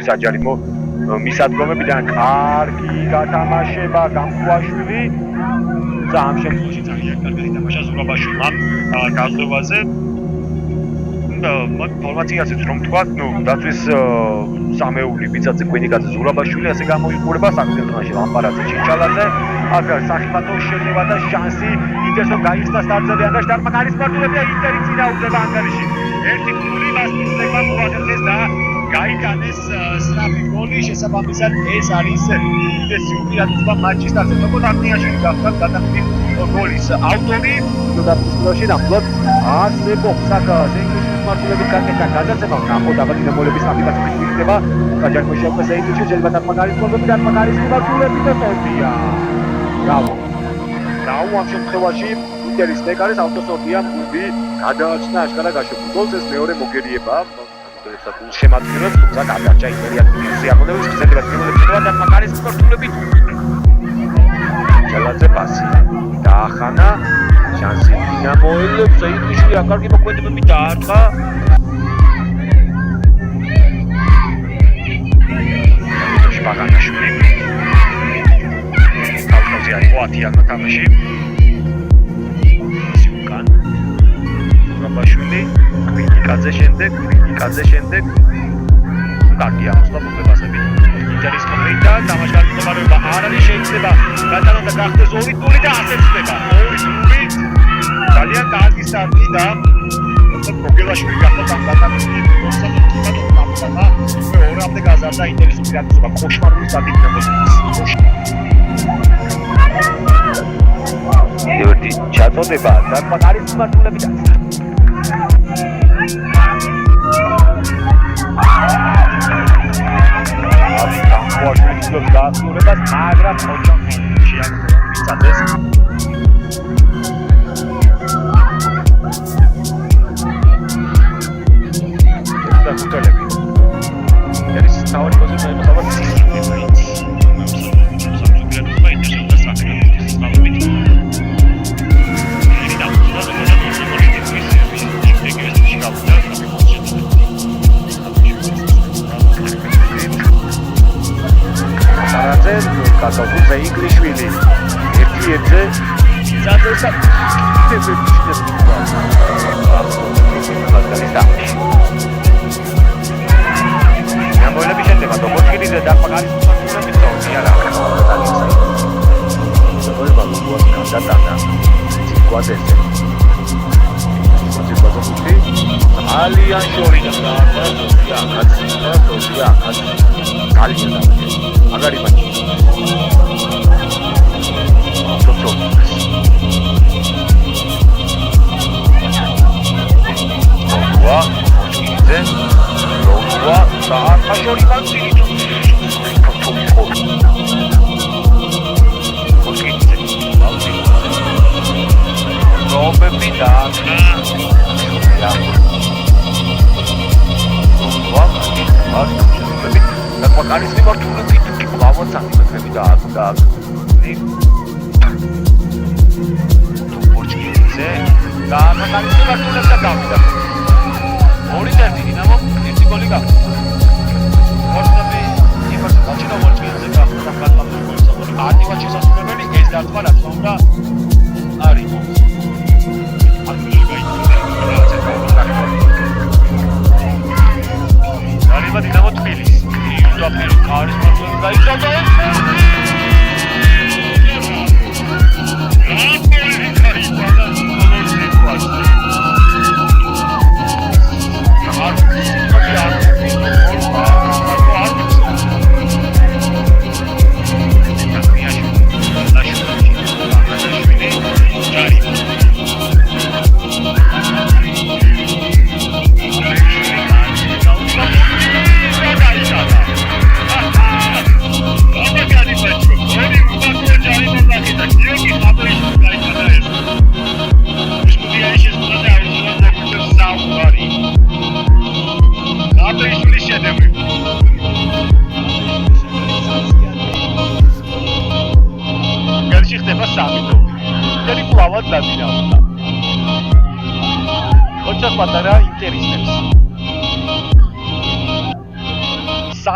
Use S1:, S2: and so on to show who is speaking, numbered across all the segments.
S1: საჯარიმო მისადგომებიდან კარგი გათამაშება გამხუაშვილი და ამ შემთხვევაში ძალიან კარგი თამაშია ზურაბაშვილმა გაზღვევაზე. ინფორმაციაზეც რომ თქვათ, დაცვის სამეული ბიძაძე კვინიკაძე ზურაბაშვილი ასე გამოიყურება საკუთრებაში ლამპარაძე ჩიჩალაძე. აქ საფათო შედება და შანსი იდესო გაიხსნა სტარტზე ანგარიშ და მაგარის პარტნიორია ინტერი წინა უძება ანგარიში. ერთი გოლი მასპინსება მოახერხეს და გაიგანეს სწრაფი გოლი შესაბამისად ეს არის უდიდესი უპირატესობა მატჩის დასაწყისში არნიაში გახდა გადახდის გოლის ავტორი დაფიქსირებაში ნამდვილად არსებობს აქ ზენგის მართლობის კანკეთა გადაცემა ნახოთ აბა დინამოლების აპლიკაციის მიღება საჯარიმო შეხვედრაზე ინტუჩი შეიძლება და მაგარის გოლები და მაგარის მართლობები და პორტია ბრავო ამ შემთხვევაში ინტერის მეკარის ავტოსორტია გუნდი გადააჩნდა აშკარა გაშვებულ გოლს ეს მეორე მოგერიება შემადგენლობს თუმცა გადარჩა ინტერიალური სიამოვნების გზდება დინამოლების და მაგარის მართლობებით ჩალაძე პასი დაახანა შანსი დინამოელებს ინტუჩი აკარგი მოქმედებები დაარტყა ბაგანაშვილი თავზე იყო 10-იან თამაში სიუკან ზურაბაშვილი კვინიკაძე შემდეგ კარგი აღმოსვლა მოხდებასები ინტერის მომენტი და თამაშგარის მდგომარეობა არ არის შეიძლება გადანა და გახდეს 2-0 და ასე ხდება 2-0 ძალიან კარგი სტარტი და მოგელაშვილი გახდა ამ გადამწყვეტი მოსახლეობა ორამდე გაზარდა ინტერის უპირატესობა კოშმარული სტარტი ერთი ჩაწოდება და მაგარის მართულებიდან გასულებას მაგრამ ოჯახი შეაგროვა მიწადეს და ფუტოლები ეს თავი პოზიცია მოსავალ კაცოზე ინგლიშვილი ერთ-ერთი ზადესა გამოელები შედება დოკოჩკიძე და მაგარის მოგებებით თორია რა ზოგადად გადატანა სიკვაძეზე ძალიან შორიდან დაარსა თორია ძალიან მაგარი მატჩი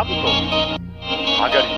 S1: ამიტომ მაგარი